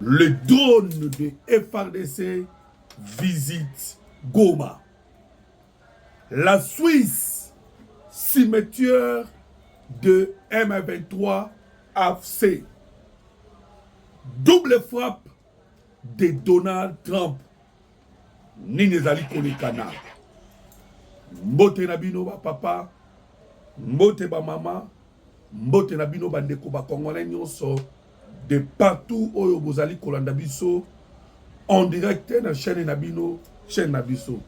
Le drone de FARDC visite Goma. La Suisse, cimetière de M23 AFC. Double frappe de Donald Trump. Ninezali Kolekana. Mbote Nabino ba papa, mbote ba mama, mbote Nabino ba ndeko ba Congolais nyonso de partout oyo bozali kolanda biso en direct na chaîne Nabino, chaîne Nabiso.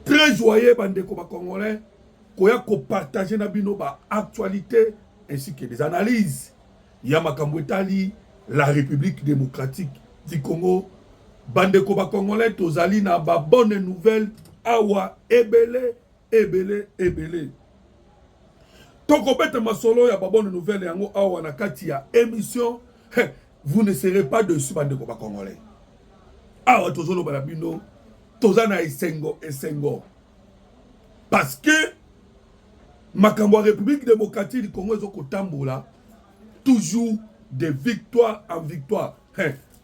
Très joyeux ba ndeko ba Congolais koya ko partager Nabino ba actualité ainsi que des analyses. Ya makambo etali la République démocratique du Congo. Bandeko ba Congolais tozali na ba bonne nouvelle awa ebele. Toko bete masolo ya ba bonne nouvelle yango awa na kati ya émission. Vous ne serez pas dessus bandeko ba Congolais. Awa tozolo ba bino tozana esengo. Parce que makambo République démocratique du Congo ezoko tambola toujours de victoire en victoire.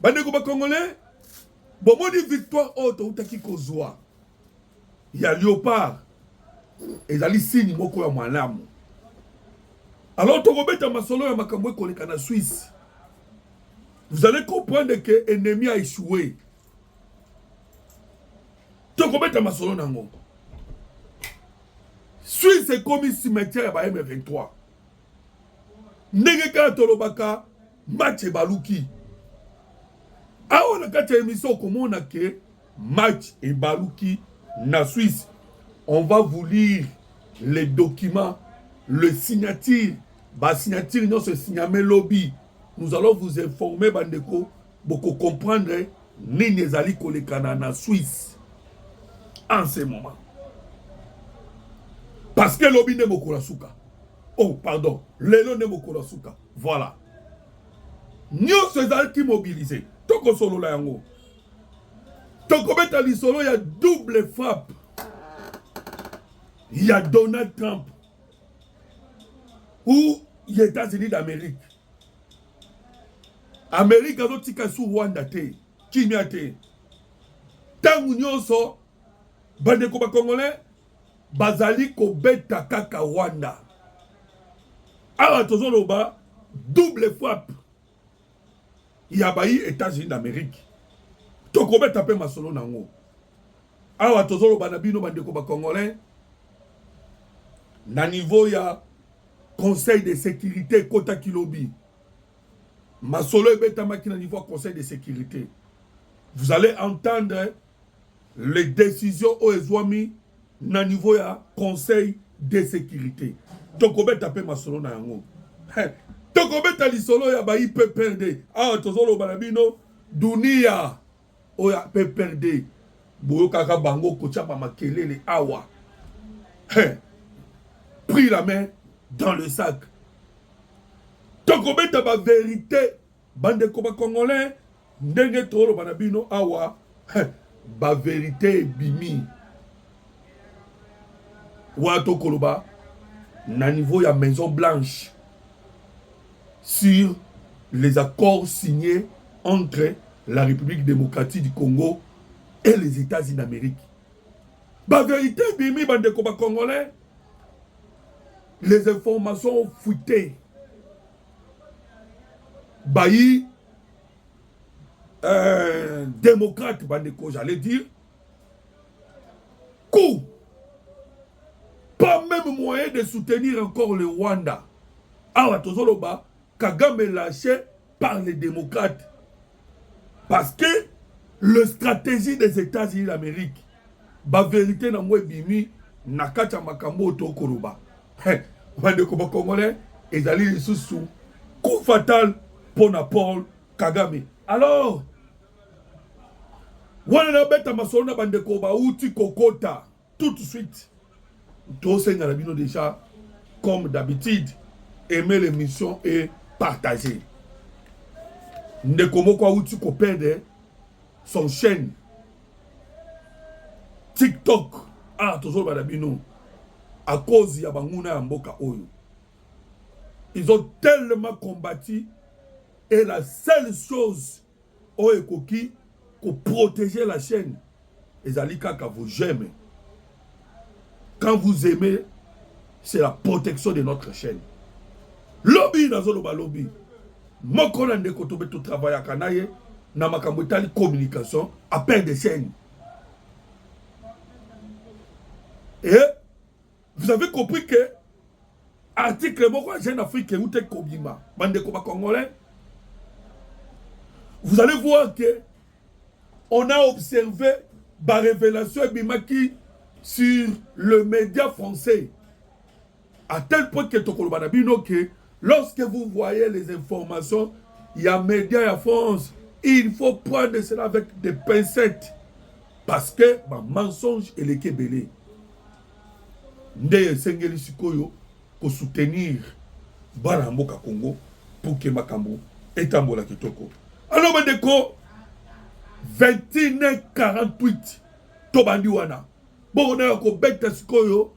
Bandeko ba Congolais bon, moi, dit victoire, qui kozwa. Il y a Léopard. Et il y a signe moko ya malamu. Alors, tu remets ma solo ya makambo koleka na Suisse. Vous allez comprendre que l'ennemi a échoué. Tu remets ma solo nango. Suisse est comme un cimetière ya M23. Ndenge ka tolobaka match baluki. Awa na kati ya émission komona ke match et baluki na Suisse. On va vous lire les documents, le signature, ba signature non se signame lobby. Nous allons vous informer bandeko beaucoup comprendre nini ezali kolekana na Suisse en ce moment. Parce que lobby ne mokola suka. Oh pardon, lelo ne mokola suka. Voilà. Nyonso ezali ki mobilisé. Toko solo la yango. Toko beta li solo ya double frappe. Il y a Donald Trump. Ou les États-Unis d'Amérique. Amérique a d'autres cas sous Rwanda te. Kimia te. Tangu nyonso. Bandeko ba Congolais. Bazali ko beta kaka Rwanda. Awa tozolo ba. Double frappe. Il y a les États-Unis d'Amérique. Toko beta pe masolo nango. Awa tozolo banabino bandeko ba Congolais. Na niveau ya Conseil de sécurité Kota Kilobi. Masolo beta maki na niveau Conseil de sécurité. Vous allez entendre les décisions au ezwami na niveau ya Conseil de sécurité. Toko beta pe masolo nango. Toko beta lisolo ya ba IPPRD. Ah tozolo banabino dunia oya PPRD. Boyo kaka bango kochapa makelele awa. Pris la main dans le sac. Toko beta ba vérité bande ko ba Congolais ndenge tolo banabino awa. Ba vérité bimi. Wa tokoloba na niveau ya Maison Blanche. Sur les accords signés entre la République démocratique du Congo et les États-Unis d'Amérique. La vérité, bimi bandeko ba Congolais, les informations fuitées. Bayi, démocrate bandeko, j'allais dire, coup, pas même moyen de soutenir encore le Rwanda. Awa tozoloba, Kagame est lâché par les démocrates. Parce que la stratégie des États-Unis d'Amérique, la vérité na mwe bimi, nakata makambo tokoroba. Bandeko ba Congolais, ezali sous coup fatal pour Paul Kagame. Alors, wana beta masona bandeko ba uti kokota tout de suite. Tosenga la bino déjà comme d'habitude, aimer l'émission et partager. Ndeko moko uti ko perdre son chaîne TikTok. Ah toujours balabino à cause ya banguna ya mboka oyo. Ils ont tellement combattu Et la seule chose pour protéger la chaîne, ezalika ka vous j'aime. Quand vous aimez, c'est la protection de notre chaîne. Lobby nazoloba lobby. Moko na ndeko tobe tout travail à kanaye na makambo tali communication appel des chaînes. Et vous avez compris que article moko Jeune Afrique ou te kobima bande ko ba congolais. Vous allez voir que on a observé la révélation Bimaki sur le média français. À tel point que que lorsque vous voyez les informations, il y a média en France, il faut prendre cela avec des pincettes. Parce que ma mensonge est le kebele. Ndeye sengeli sikoyo pour soutenir Baramboka Congo pour que Makambo etambola kitoko. Alors Mandeko 21h48 tobandi wana. Bon on a ko beta sikoyo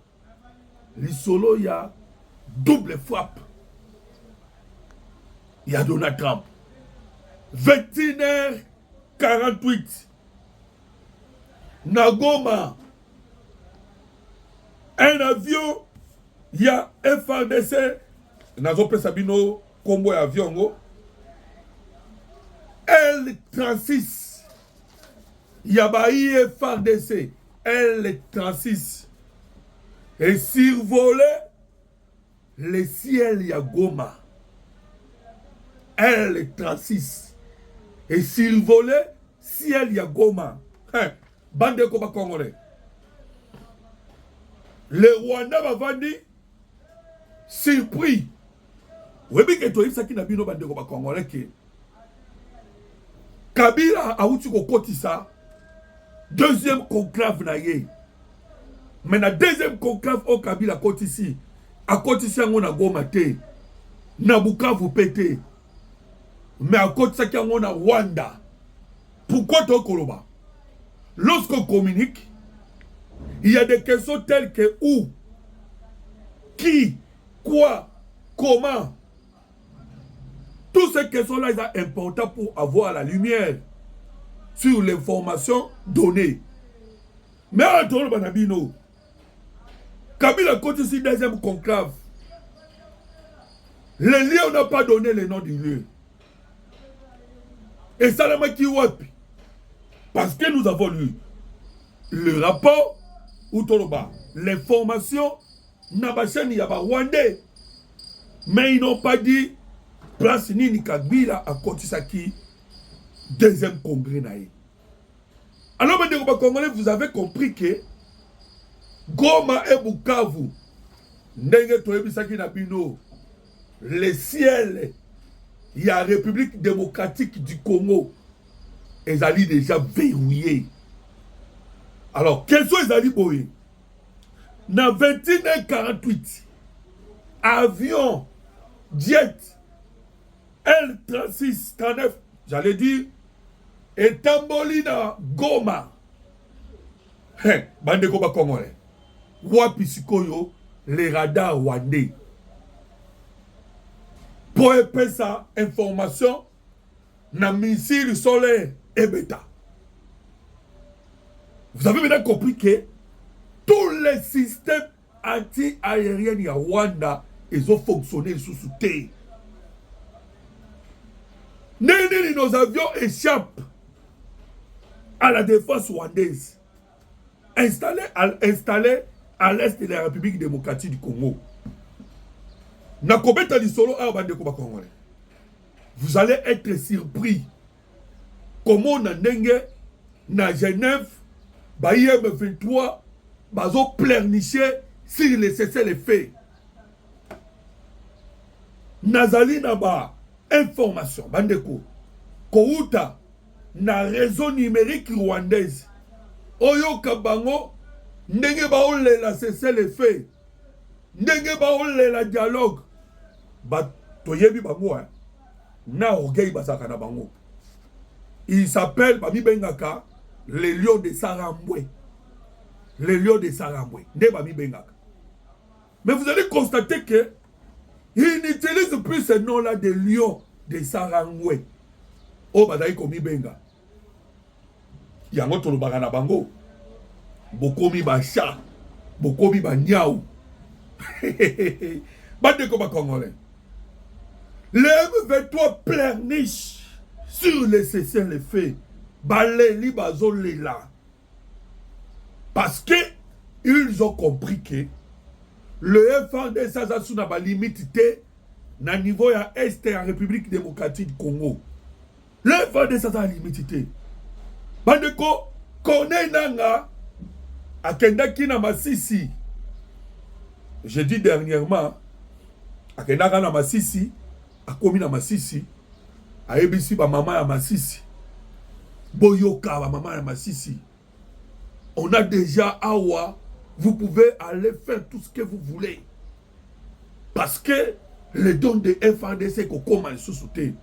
lisolo ya double frappe. Il y a Donald Trump. 21h48 Nagoma. Un avion, il y a FARDC, Nazope Sabino, combo avion, L36, il y a Baïe FARDC, L36, et survoler le ciel, il y a Goma, L36, et survoler ciel, il y a Goma, bande Koba Congolais. Le Rwanda va venir surpris. Oui, mais que tu as dit que Nabino bande ko ba Congolais que Kabila a outi ko kotisa deuxième conclave na ye. Mais na deuxième conclave au Kabila kotisi a kotisi ngo na Goma te na Bukavu pété. Mais a kotisa ki ngo na Rwanda. Pourquoi to koloba? Lorsqu'on communique, il y a des questions telles que où, qui, quoi, comment. Toutes ces questions-là, ils sont importantes pour avoir la lumière sur l'information donnée. Mais à tout le monde, Kabila côté ici deuxième conclave. Le lieu n'a pas donné le nom du lieu. Et ça l'a qui wapi. Parce que nous avons lu le rapport l'information n'a pas chaîne yaba Rwandais. Mais ils n'ont pas dit place ni Kabila à Kotisaki deuxième congrès naïe. Alors maintenant Congolais, vous avez compris que Goma et Bukavu ndenge toyebisaki na bino le ciel il y a République démocratique du Congo et ali déjà verrouillé. Alors, quels sont les alliés boyés? Dans 21h48, avion, jet, L36, 39, j'allais dire, et Tambolina, Goma. Bande Koba Congolais. Wapi Sikoyo, les radars rwandais. Pour épaisser sa information, na missile solaire et bêta. Vous avez maintenant compris que tous les systèmes anti-aériens à Rwanda, ils ont fonctionné sous terre. Nos avions échappent à la défense rwandaise, installée à l'est de la République démocratique du Congo. Vous allez être surpris comment on a na Genève, Baïem 23, bazo pleurnicher sur les cessez-le-feu. Nazali naba information, bandeko, kouta na réseau numérique rwandaise. Oyo kabango, ndenge baole la cessez-le-feu, ndenge baole la dialogue. Ba toyebi bango hein. Na orgueil basaka na bango. Il s'appelle Bami Bengaka les lions de Saramboué. Les lions de Saramboué. Ne Bami Bengaka. Mais vous allez constater que il n'utilise plus ce nom-là de lions de Sarangwe. O badayi komi benga. Yango tolobaka na bango. Bokomi ba chat. Bokomi ba niaou. Bande ko ba Congolais. Le M23 pleurniche sur les cessez-le-feu. Baleli bazolela. Parce que ils ont compris que le FARDC ça n'a pas limité na niveau ya Est en République démocratique du Congo. Le FARDC ça a limité. Bandeko Corneille Nanga akendaki na Masisi. J'ai dit dernièrement akendaka na Masisi, akomi na Masisi, ayebisi ba maman ya Masisi. Boyoka ba maman ya Masisi. On a déjà Awa, vous pouvez aller faire tout ce que vous voulez. Parce que les dons de FARDC qu'on commence sous sauter.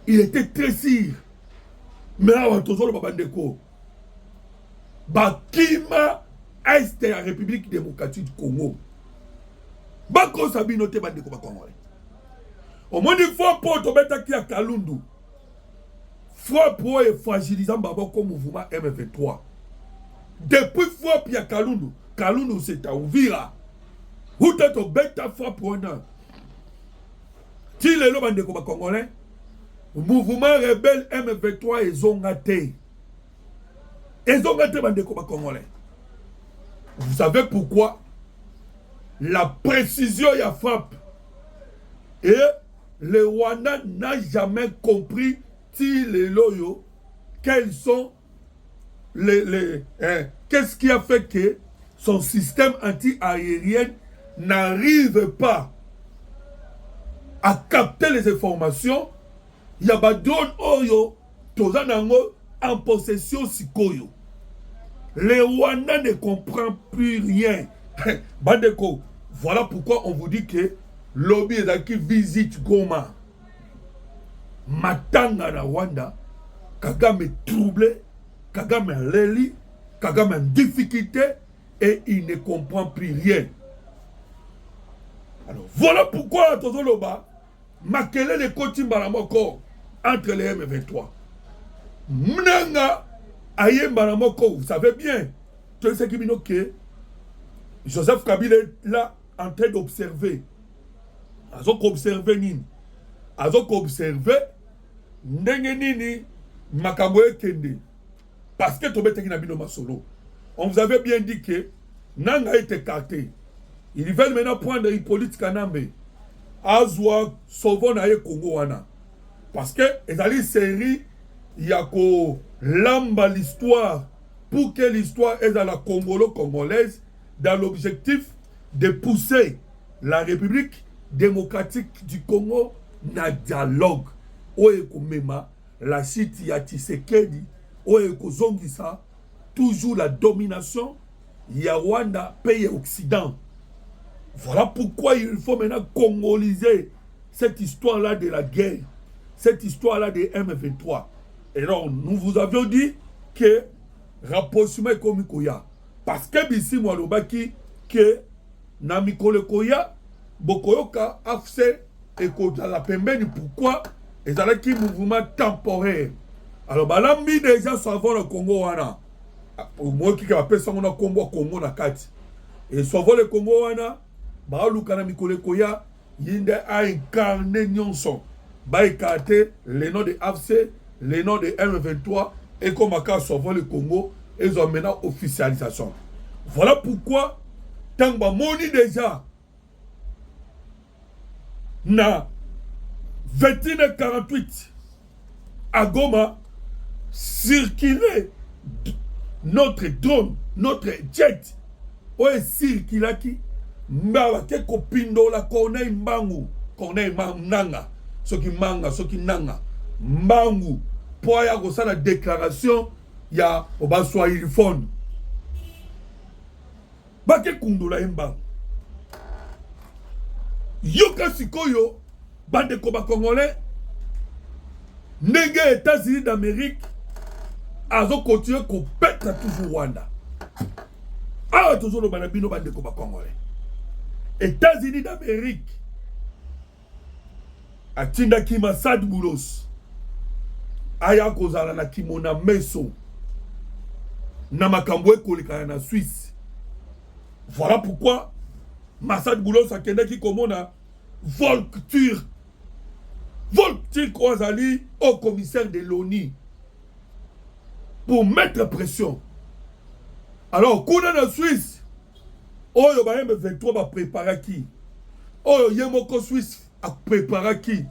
Il était très sûr. Mais Awa toujours le babandeko. Bakima Est la République démocratique du Congo. Bako sabinote bandeko bakongolais. Au moins une fois pour tomber qui à Kalundu. Frappe et fragilisant Babako mouvement M23. Depuis frappe ya Kalundu, Kalundu c'est à Ouvira. Où t'as ton bête à frappe pour un an. Si les lois de Congolais, mouvement rebelle M23 et Zongaté. Et Zongaté bande Congolais. Vous savez pourquoi? La précision y a frappe. Et le Rwanda n'a jamais compris les loyaux, quels sont qu'est-ce qui a fait que son système anti-aérien n'arrive pas à capter les informations. Il y a des drones oyo tozanango en possession sikoyo. Le Rwanda ne comprend plus rien. Bandeko, voilà pourquoi on vous dit que lobby qui visite Goma. Matanga na Rwanda, Kagame troublé, Kagame leli, Kagame en difficulté et il ne comprend plus rien. Alors voilà pourquoi Tozoloba, Makele le Kotimba na moko entre les M23. Mnanga Ayemba na moko, vous savez bien, tout ce qui m'a que Joseph Kabila est là en train d'observer. Azok observer nini? Azok observer ndenge nini makambo ekende. Parce que Tobé Tekina Bino Masolo. On vous avait bien dit que Nanga est écarté. Ils veulent maintenant prendre Hippolyte Kanambe. Azwa Sovo na ye Congo wana. Parce que ils allaient série yako lamba l'histoire pour que l'histoire est dans la congolaise dans l'objectif de pousser la République démocratique du Congo na dialogue. Oeko mema la chute ya Tshisekedi oeko zongisa toujours la domination ya Rwanda pays occident. Voilà pourquoi il faut maintenant congoliser cette histoire là de la guerre, cette histoire là de M23. Et donc nous vous avions dit que rapprochement est comme Koya parce que bisi mwalobaki que na mikolo koya bokoyoka afse et la pembeni pourquoi et ça qui mouvement temporaire. Alors balambi déjà savoir le Congo wana. Pour moi qui appelle ça mon Congo na kati. Et savoir le Congo wana ba luka na mikolo koya yinde a incarné nyonso. Ba écarter les noms de AFC, les noms de M23 et comme à savoir le Congo ils ont maintenant officialisation. Voilà pourquoi tant ba moni déjà na 21h48 à Goma circuler notre drone, notre jet où est circulé qui m'a ke kopindo la Corneille Mbangu, Corneille Nanga, ce qui manga, ce qui nanga Mbangu pour y avoir la déclaration il y a au bas soit il fond ba ke kundula Mbangu yoka sikoyo bande koba congolais ndenge États-Unis d'Amérique azo continuer ko pète toujours Rwanda. Ah toujours le banabino bande koba congolais. États-Unis d'Amérique atindaki Massad Boulos aya kozala na kimona meso na makambo ekoleka na Suisse. Voilà pourquoi Massad Boulos akendaki komona Volktur Kozali au commissaire de l'ONU pour mettre pression. Alors, kuna na Suisse, oyo ba M23 ba prépara ki. Oyo yemoko Suisse a préparé qui.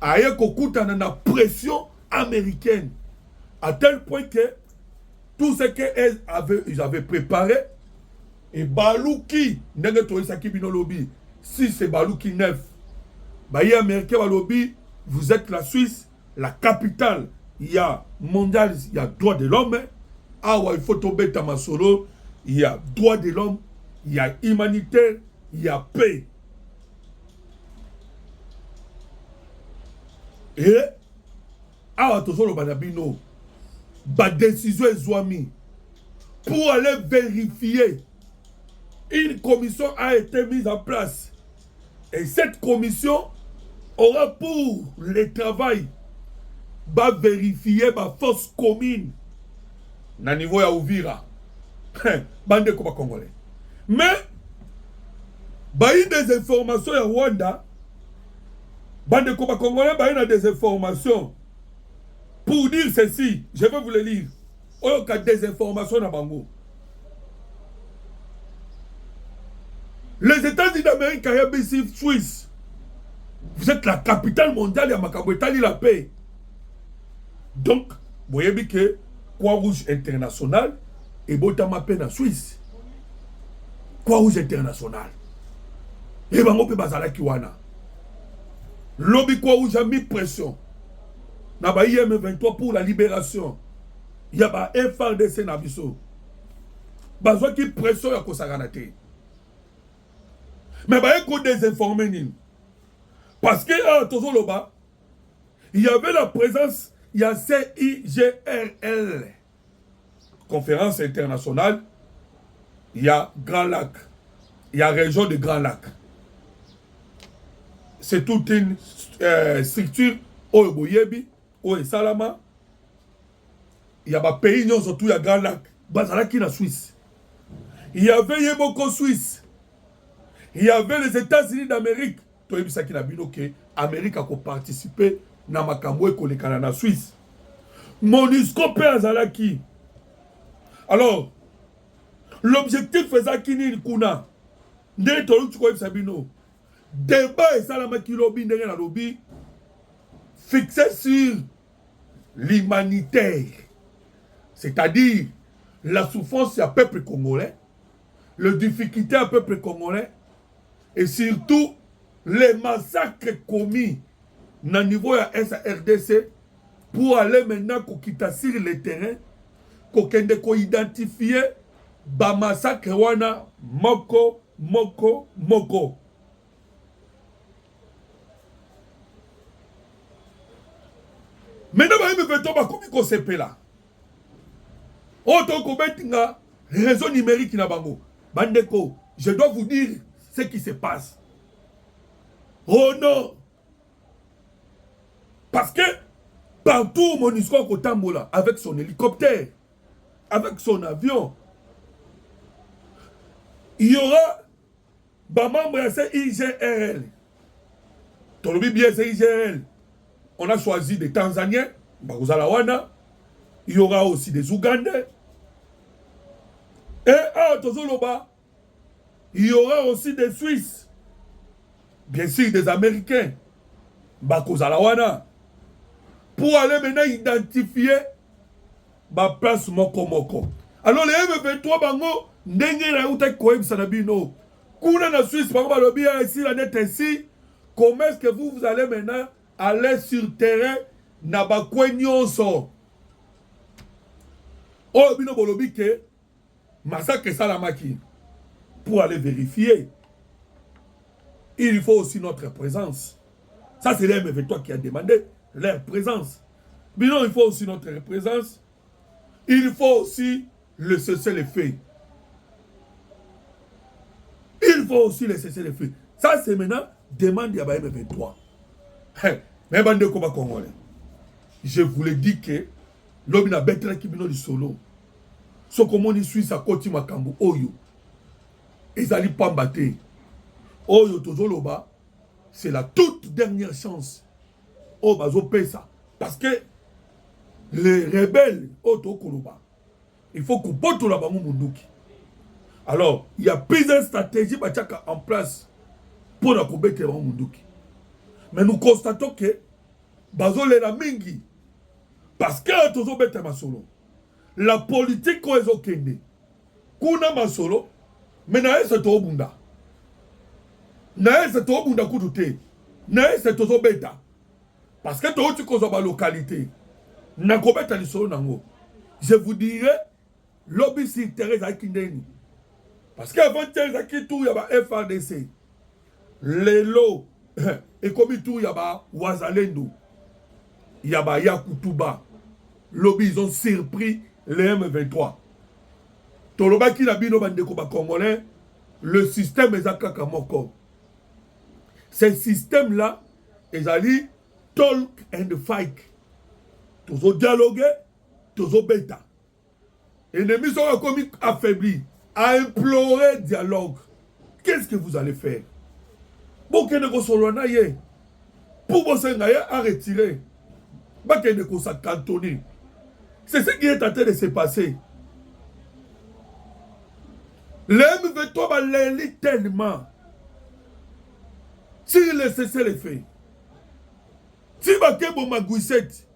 Aye kokutana na pression américaine. À tel point que tout ce qu'ils avaient préparé, et Balouki, si c'est Balouki 9, Baye américain Balobi, vous êtes la Suisse, la capitale, il y a mondial, il y a droit de l'homme. Ah ouais, il faut tomber Tamasolo, il y a droit de l'homme, il y a humanitaire, il y a paix. Et, ah, attention le banabino, ba décision est pour aller vérifier. Une commission a été mise en place. Et cette commission aura pour le travail va vérifier ma force commune na niveau ya Uvira. Bande ko ba congolais. Mais ba y des informations ya Rwanda. Bande ko ba congolais ba y a des informations pour dire ceci, je vais vous le lire. Oyo ka des informations na bango. Les États-Unis d'Amérique, Suisse, vous êtes la capitale mondiale de Makabouetali la paix. Donc, vous voyez que Croix-Rouge International et Botama paix en Suisse. Croix-Rouge International. Et Bango pe bazala kiwana. Lobby Croix-Rouge a mis pression. Naba IM23 pour la libération. Il y a ba FRDC Nabiso. Bazwa qui pression ya kosaganate. Mais il faut désinformer. Parce que il y avait la présence, il y a CIGRL, conférence internationale, il y a Grand Lac, il y a région de Grand Lac. C'est toute une structure, au Boyebi, au Salama, il y a des pays, surtout il y a Grand Lac, Bazalaki la Suisse. Il y avait Yeboko Suisse. Il y avait les États-Unis d'Amérique. Tu as vu que l'Amérique a participé à Makambo et la Suisse. MONUSCO Azalaki. Alors, l'objectif faisait qu'il y ait kuna. Débat et salamaki lobby lobby fixé sur l'humanitaire. C'est-à-dire la souffrance du peuple congolais, les difficultés du peuple congolais, et surtout les massacres commis au niveau de la SARDC pour aller maintenant quitter sur le terrain, pour identifier les massacres wana moko. Maintenant, il me fait tomber comme CP là. Autant qu'on réseau numérique na bango. Bandeko, je dois vous dire ce qui se passe. Oh non! Parce que partout mon histoire Kotambola, avec son hélicoptère, avec son avion, il y aura des membres de CIGRL. Tolobi bien CIGRL. On a choisi des Tanzaniens, Baguzalawana. Il y aura aussi des Ougandais. Et à Tozoloba, il y aura aussi des Suisses. Bien sûr, des Américains. Bakuzalawana. Pour aller maintenant identifier ma place Moko. Alors les M23 bango, ndenge na uta koem sanabino. Kuna na Suisse, bango balobi ici la net ici. Comment est-ce que vous allez maintenant aller sur terrain na bakwenyonso? Oh, bino bolobi ke massacre salamaki. Pour aller vérifier, il faut aussi notre présence. Ça, c'est l'M23 qui a demandé leur présence. Mais non, il faut aussi notre présence. Il faut aussi le cessez-le-feu. Il faut aussi le cessez-le-feu. Ça, c'est maintenant demande à M23. Mais bande ko ba congolais. Je vous le dis que l'homme na betra ki bino li solo. So comment ni Suisse à koti makambo oyo. Ezali pambate. Oyo tozoloba, c'est la toute dernière chance. Oh bazo pesa parce que les rebelles auto koloba. Il faut que poto la bango munduki. Alors, il y a plusieurs stratégies bachaka en place pour la combattre bango munduki. Mais nous constatons que bazo le la mingi parce que tozo bete masolo. La politique ko ezo kende. Kuna masolo, mais na ese to bunda. Na ese to bunda kudute. Na ese tozo beta. Parce que to tu kozo ba localité. Na ko beta ni solo nango. Je vous dirais lobby si Thérèse Akindeni. Parce qu'avant Thérèse Akitou y a ba FRDC. Lelo et comme tout y a ba Wazalendo. Y a ba Yakutuba. Lobby ils ont surpris les M23. Toloba ki la bino bande ko ba congolais, le système est akaka moko. Ce système là, ezali talk and fight. Tozo dialoguer, tozo beta. Ennemis sont comme affaiblis, à implorer dialogue. Qu'est-ce que vous allez faire? Bokene ko solona ye. Pour bosenga ye à retirer. Bakene ko sa cantonner. C'est ce qui est en train de se passer. L'homme veut toi l'élite tellement. S'il laisse les faits. Si Bakebo Magouissette,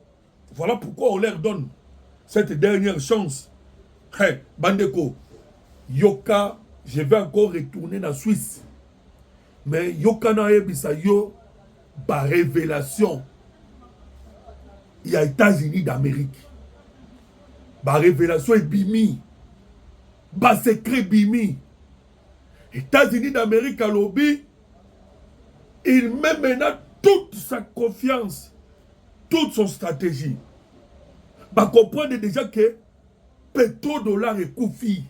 voilà pourquoi on leur donne cette dernière chance. Hey, Bandeko, Yoka, je vais encore retourner en Suisse. Mais Yoka na ebisa yo, par révélation. Il y a États-Unis d'Amérique. Par révélation et bimi. Par secret bimi. États-Unis d'Amérique à lobby. Il met maintenant toute sa confiance, toute son stratégie. Bah comprendre déjà que pétrodollar est koufi.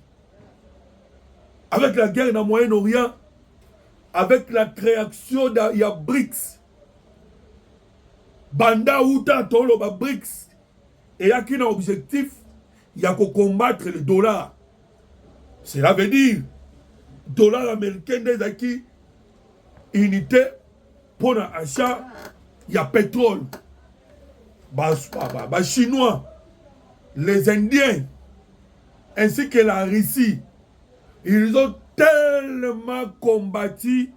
Avec la guerre dans le Moyen-Orient, avec la création de BRICS, Banda Outa Tolo BRICS, et il y a qui un objectif, il y a qu'à combattre le dollar. Cela veut dire, dollar américain des acquis, unité pour l'achat, il y a pétrole. Chinois, les Indiens, ainsi que la Russie, ils ont tellement combattu,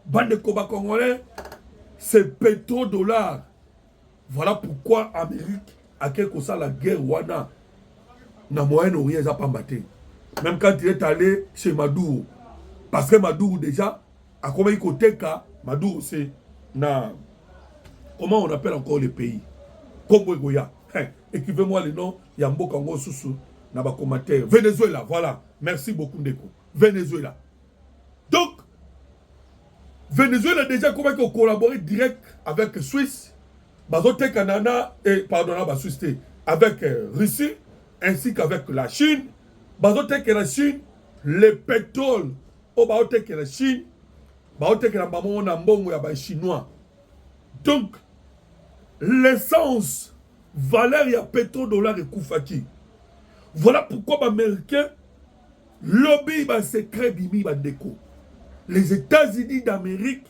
bande de combat congolais, c'est pétrodollar. Voilà pourquoi l'Amérique a quelque chose la guerre Wana. Dans le Moyen-Orient, ils n'ont pas battu. Même quand il est allé chez Maduro. Parce que Maduro déjà, à combien il côté cas, Maduro c'est comment on appelle encore les pays? Congo Goya. Écrivez-moi le nom, Yambo Kango Soussou, Naba commentaire. Venezuela, voilà. Merci beaucoup Ndeko. Venezuela. Donc, Venezuela déjà comment il collaborer direct avec Suisse, Bazote Canada et pardon, avec Russie ainsi qu'avec la Chine. Bazote que la Chine, le pétrole, au Bazote que la Chine, Bazote que la maman Nambongo ya chinois. Donc, l'essence, valeur ya pétrodollar et koufaki. Voilà pourquoi les Américains lobby ba secret bimi ba déco. Les États-Unis d'Amérique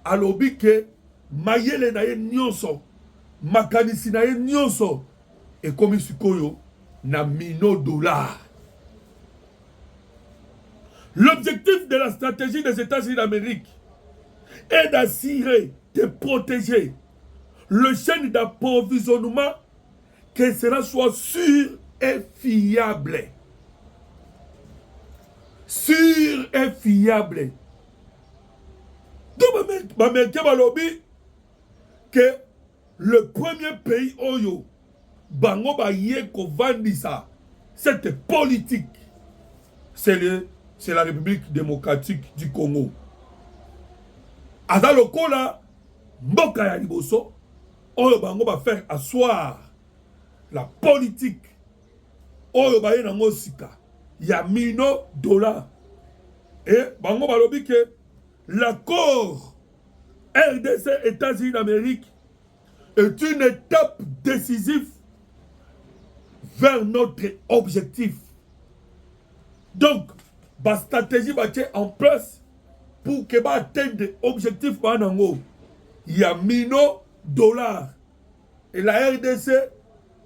a lobby que mayele na ye nyonso, makanisi na ye nyonso et comme sikoyo na mino dollar. L'objectif de la stratégie des États-Unis d'Amérique est d'assurer, de protéger le chaîne d'approvisionnement que cela soit sûr et fiable. Sûr et fiable. Donc, l'Américain va lobby que le premier pays oyo, bango ba yé ko vandisa, cette politique, c'est la République démocratique du Congo. Aza lokola, mboka ya liboso, oyo bango va faire asseoir la politique, oyo ba yé nango sika, ya $1 000. Et bango ba lobi que l'accord RDC, États-Unis d'Amérique, est une étape décisive vers notre objectif. Donc, la stratégie va être en place pour que va atteindre l'objectif. Il y a $1 dollars. Et la RDC,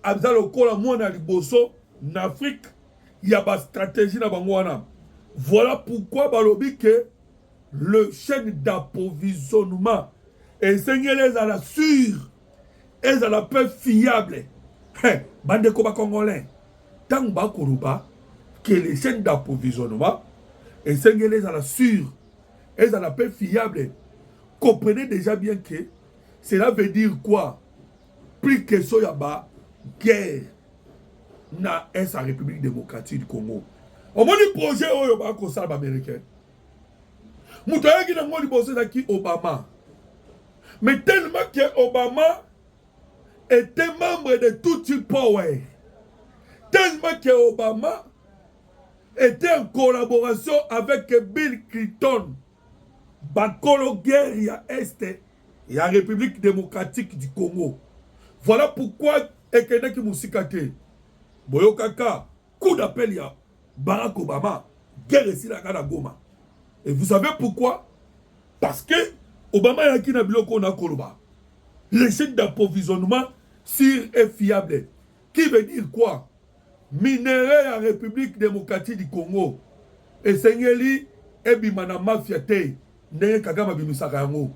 a besoin en Afrique, il y a une stratégie. Voilà pourquoi balobi que le chaîne d'approvisionnement et les à la sûre et à la peu fiable. Bande koba congolais. Tant ba koruba que les chaînes d'approvisionnement et les à la sûre et à la peu fiable. Comprenez déjà bien que cela veut dire quoi? Plus que soyaba guerre na sa République démocratique du Congo. On m'a dit projet Oyoba Kosal américain. Moutaye qui n'a pas dit qui Obama. Mais tellement que Obama était membre de tout type power. Tellement que Obama était en collaboration avec Bill Clinton. Bakolo guerre ya Est et la République démocratique du Congo. Voilà pourquoi Ekene qui Moussikate. Boyokaka, coup d'appel ya Barack Obama, guerre ici la Goma. Et vous savez pourquoi? Parce que Obama a qui n'a biloko na koloba. Les chaînes d'approvisionnement sûr et fiable. Qui veut dire quoi? Minerai à République démocratique du Congo. Et Seigneli et bimana mafia te. Neye kagama bimisaka yango.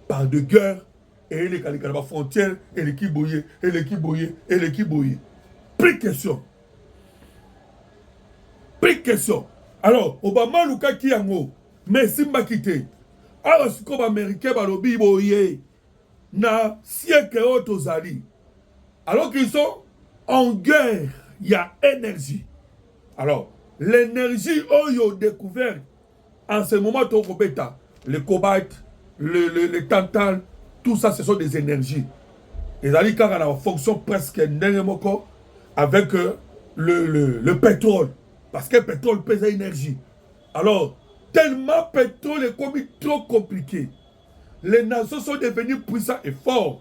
Par de guerre et les kalikala frontières et les kiboye et les kiboye et les kiboye. Plus question. Plus question. Alors, Obama Luka ki yango. Mais Simba kite. Alors, si comme américain balobi boye. Na siècle otozali. Alors qu'ils sont en guerre, il y a énergie. Alors, l'énergie oyo découvert en ce moment le cobalt, le tantal, tout ça ce sont des énergies. Et ça dit quand on a une fonction presque avec le pétrole. Parce que le pétrole pèse l'énergie. Alors, tellement pétrole est comme trop compliqué. Les nations sont devenues puissantes et fortes.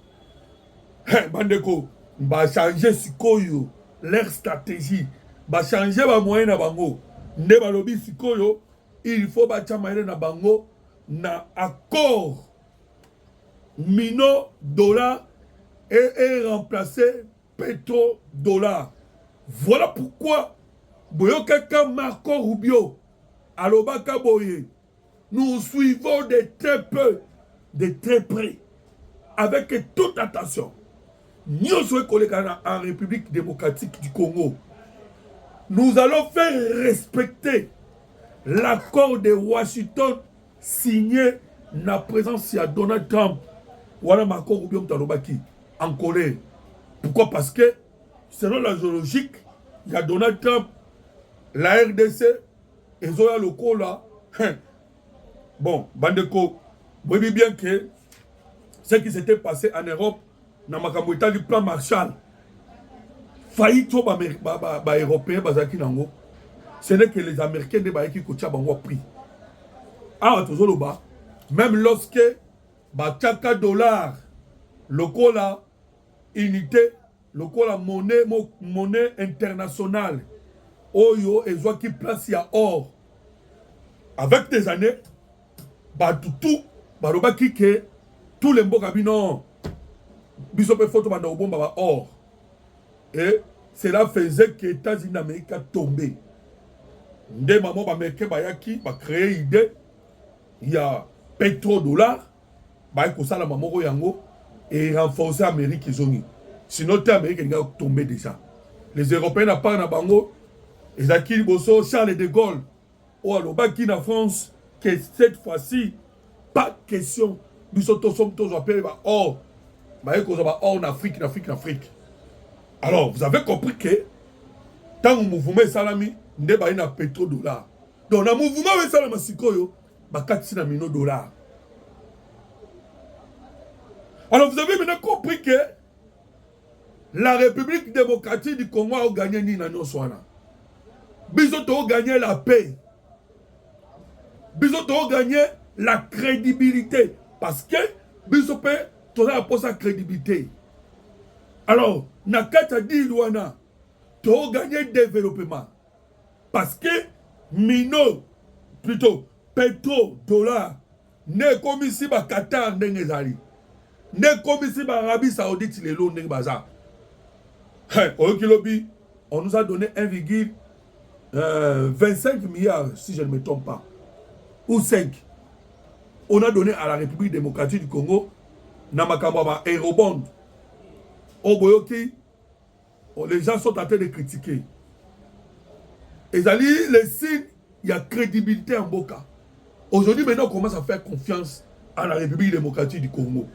Bandeko, va changer sikoyo, leur stratégie. Va changer les moyens na bango. Ne balobi sikoyo, il faut bâtir moyen na bango na accord. $1 dollars et remplacer pétrodollar. Voilà pourquoi Boyokaka Marco Rubio, Alobaka Boye, nous suivons de très peu, de très près, avec toute attention. Nous sommes en République démocratique du Congo. Nous allons faire respecter l'accord de Washington signé la présence de Donald Trump. Voilà Marco Rubio Mtalobaki en colère. Pourquoi? Parce que selon la logique, il y a Donald Trump, la RDC, et Zoya Loko là. Bon, Bandeko, vous voyez bien que ce qui s'était passé en Europe, dans le plan Marshall, failli tout les Européens, ce n'est que les Américains qui ont pris. Ah, même lorsque chaque dollar, le la unité, le la monnaie internationale, oyo et qui place ya or. Avec des années, tous les mboka bino bisope photo banda obomba or. Et cela faisait que les États-Unis d'Amérique a tombé. Dès maman américain bayaki ba créé idée, il y a pétrodollar, ba ko sala maman yango et renforcer Amérique zoni. Sinon l'Amérique a tombé déjà. Les Européens n'a pas na bango, les acquis bosso Charles de Gaulle ou alors baki na France que cette fois-ci pas question bisoto sommes tous appelés or. Ba ko ba or en Afrique, Alors, vous avez compris que tant que le mouvement est salami, il y a un pétrodollar. Donc, le mouvement est salami, il y a $1 dollars. Alors, vous avez maintenant compris que la République démocratique du Congo a gagné Nina Nyoswana. Bisoto a gagné la paix. Bisoto a gagné la crédibilité. Parce que Bisope, tu as pour sa crédibilité. Alors, Nakata dit Luana, tu as gagné développement. Parce que Mino, plutôt, pétro, dollar, ne comme ici, Qatar, Nengezali. Ne comme ici, Arabie Saoudite, les lots, Nengbaza. On nous a donné 1,25 milliard, si je ne me trompe pas. Ou 5. On a donné à la République démocratique du Congo, Namakambaba, Aerobond. Oboyoki, les gens sont en train de critiquer. Et ça dit, les signes, il y a crédibilité en Boka. Aujourd'hui, maintenant, on commence à faire confiance à la République démocratique du Congo.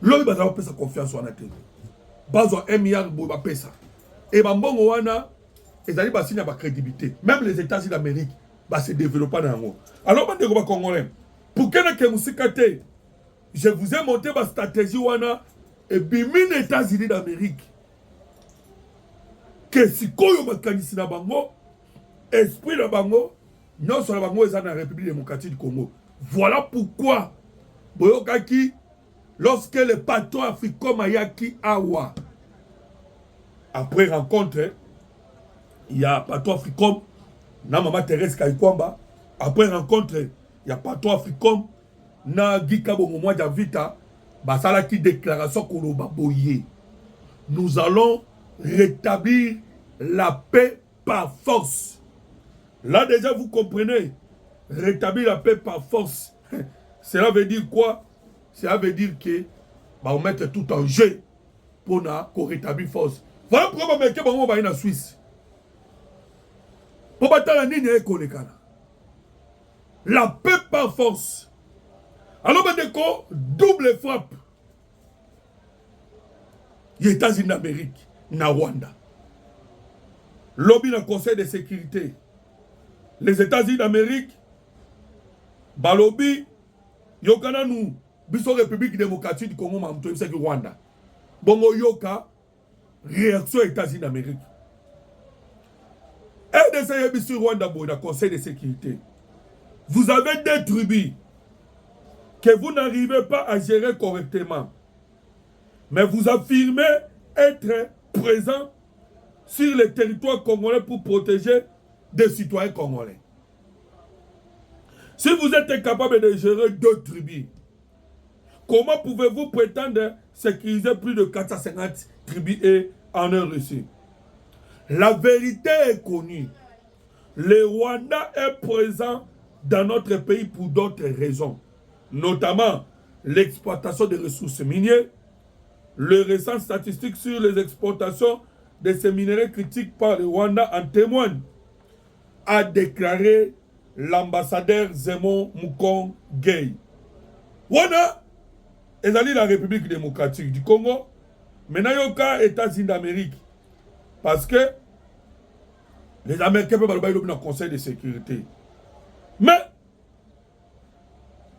L'homme va faire sa confiance en la tête. Bazo 1 milliard, il va faire ça. Et Bambongo Wana, et ça dit, il y a crédibilité. Même les États-Unis d'Amérique, se développent dans le monde. Alors, je vais Congolais. Pour que je vous ai montré ma stratégie Wana, et puis les États-Unis d'Amérique. Que si Koyo Makanisi na bango, esprit na bango, non sur la bango est dans la République démocratique du Congo. Voilà pourquoi, Boyokaki, lorsque le patron africain Mayaki Awa, après rencontre, il y a patron africain, na maman Thérèse Kaikwamba, après rencontre, il y a patron africain, na Gika Bongo Javita, basala qui déclaration Koloba Boye. Nous allons rétablir la paix par force. Là déjà vous comprenez, rétablir la paix par force. Cela veut dire quoi? Cela veut dire que on mettre tout en jeu pour rétablir force. Voilà pourquoi on va en Suisse. Pour battre la ligne la paix par force. Alors maintenant, double frappe. Les États-Unis d'Amérique, na Rwanda. Lobby dans le Conseil de sécurité. Les États-Unis d'Amérique, Balobi, Yokana nous, Biso République démocratique du Congo, c'est Rwanda. Bongo Yoka, réaction États-Unis d'Amérique. RDC Biso Rwanda, dans le Conseil de sécurité. Vous avez des tribus que vous n'arrivez pas à gérer correctement. Mais vous affirmez être présent sur le territoire congolais pour protéger des citoyens congolais. Si vous êtes incapable de gérer 2 tribus, comment pouvez-vous prétendre sécuriser plus de 450 tribus et en Russie? La vérité est connue. Le Rwanda est présent dans notre pays pour d'autres raisons, notamment l'exploitation des ressources minières. Le récent statistique sur les exportations de ces minéraux critiques par le Rwanda en témoigne, a déclaré l'ambassadeur Zemon Mukong Gay. Rwanda est allé la République démocratique du Congo, maintenant il y a États-Unis d'Amérique, parce que les Américains peuvent aller dans le Conseil de sécurité. Mais,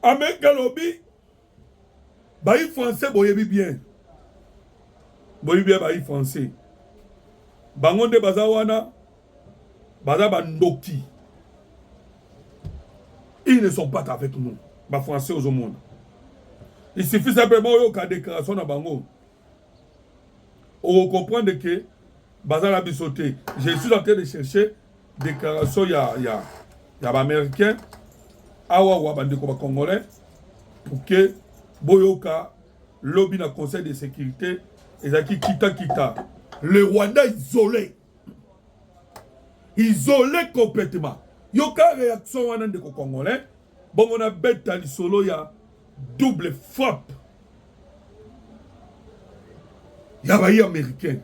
Amérique Lobby, les Français, ils bien. Ils bien, les Français. Bangonde Bazawana, Bazabandoki. Ils ne sont pas avec nous, les Français au monde. Il suffit simplement qu'il y ait une déclaration dans Bango. On comprend que Bazala Bissoté. Je suis en train de chercher déclaration, il y a Américain, Awa Bandeko Congolais, pour que Boyoka, lobby dans le Conseil de sécurité, et Zaki Kita. Le Rwanda isolé. Isolé complètement. Yoka réaction de Congolais. Bon, on a bête à l'isolo, il y a double frappe. Il y a des Américains.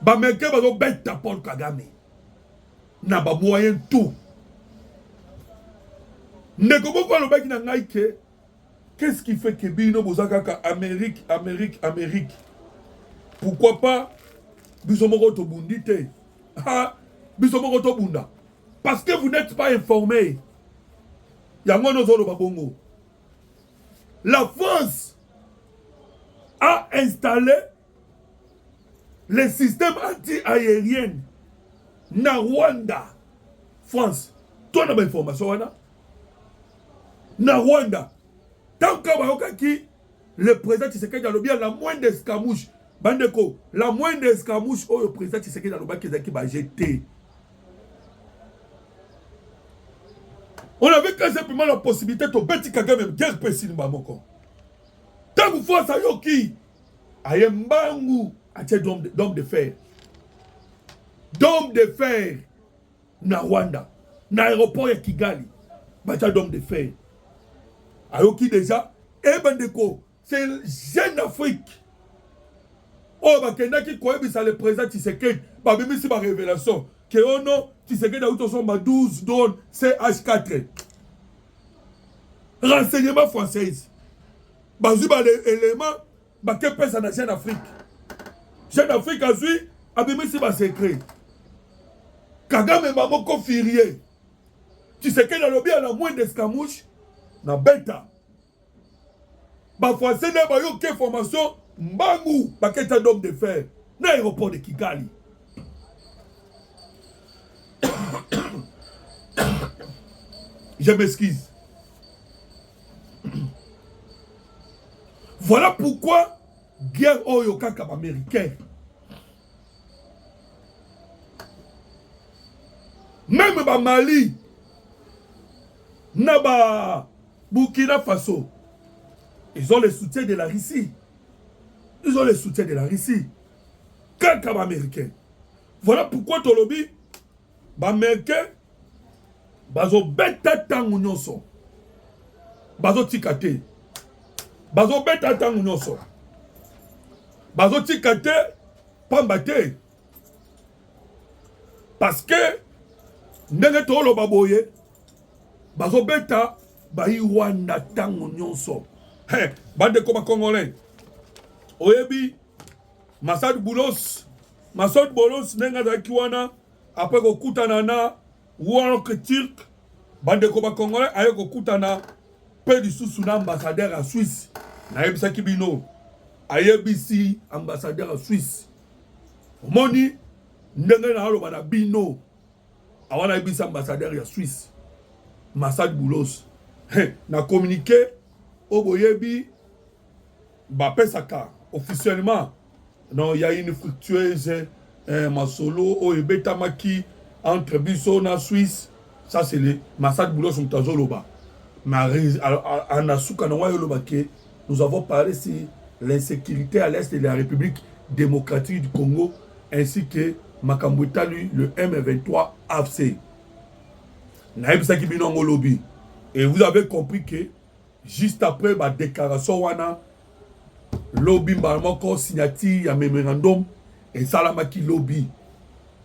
Les Américains vont bête à Paul Kagame. N'a pas moyen tout. Qu'est-ce qui fait que Bino Bozakaka Amérique? Pourquoi pas Bisomoro Tobundite? Ah, Bisomoro Tobunda. Parce que vous n'êtes pas informés. La France a installé les systèmes anti-aériens na Rwanda. France, toi, tu as l'information. na Rwanda. Tant que le président Tshisekedi a bien la moindre escamouche, bandeko, la moindre escamouche, oh, le président Tshisekedi a qui va jeter. On avait quand simplement la possibilité de bêtir Kagame guerre pessimiste Bamoko. Tant que vous faites ça, yoki, ayembangu, atie d'homme de fer. D'homme de fer, na Rwanda, na aéroport ya Kigali, batia d'homme de fer. Ayoki déjà, et bandeko, c'est jeune Afrique. Oh, bakenda qui croit que le président Tshisekedi, babimi si ba révélation, que oh non, Tshisekedi a eu son 12 drones CH4. Renseignement français. Bazu ba l'élément, ba que pèse en Jeune Afrique. Jeune Afrique a su, abimi si ba secret. Kagame mamoko firier. Tshisekedi a lobby à la moindre escamouche, na beta. Ba français n'a pas eu aucune formation, mbangu, ba keta d'homme de fer, na aéroport de Kigali. Je m'excuse. Voilà pourquoi guerre oyoka comme américain. Même ba Mali, Naba, Burkina Faso, ils ont le soutien de la Russie. Ils ont le soutien de la Russie. Comme américain. Voilà pourquoi Tolobi, ba américain, bazo beta tangu nyonso. Bazo tikate. Bazo beta tangu nyonso. Bazo tikate pambate. Parce que ndenge tolo baboye bazo beta bayi Rwanda tangu nyonso. Hey, bande koma congolais. Oyebi Masad Boulos nenga za kiwana après kokutana na Work Turk bande koma congolais aye kokutana pe du sous ambassadeur à Suisse. Na yebisa kibino ayebisi ambassadeur à Suisse. Moni ndenge na aloba na bino awana yebisa ambassadeur ya Suisse. Masad Boulos. Hey, na communiqué Oboyebi Bapesaka officiellement non il y a une fructueuse masolo oyebeta maki entre biso na Suisse, ça c'est le Masad Boulos Mtazoloba. Mais en asuka na wayoloba ke nous avons parlé sur l'insécurité à l'est de la République démocratique du Congo ainsi que Makambouta lui le M23 AFC. Naïbisa Kibinongo lobby. Et vous avez compris que juste après ma déclaration wana lobby mbalmoko signature ya memorandum et salamaki lobby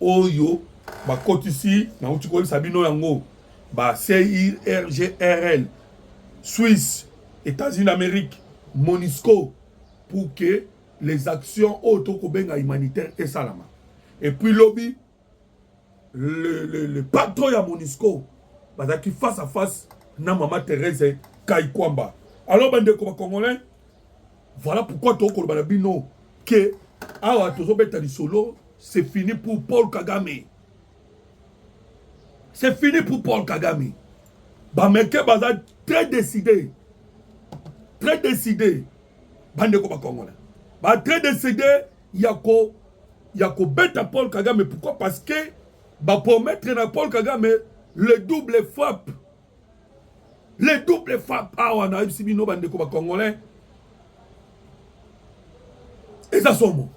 oyo ba kotisi na utikoli sabino yango ba CIRGRL Suisse États-Unis d'Amérique MONUSCO pour que les actions autokobenga humanitaire et salama. Et puis lobby le patron ya MONUSCO bazaki face à face na Maman Thérèse Kaikwamba. Alors, bande comme congolais, voilà pourquoi tu as dit que awa tozobeta di solo, c'est fini pour Paul Kagame. C'est fini pour Paul Kagame. Bameke baza très décidé. Très décidé. Bande comme congolais. Ba très décidé, yako beta Paul Kagame. Pourquoi? Parce que ba promettre na Paul Kagame le double frappe. Les doubles frappes, on a eu si bino bande comme congolais. Et ça son mot.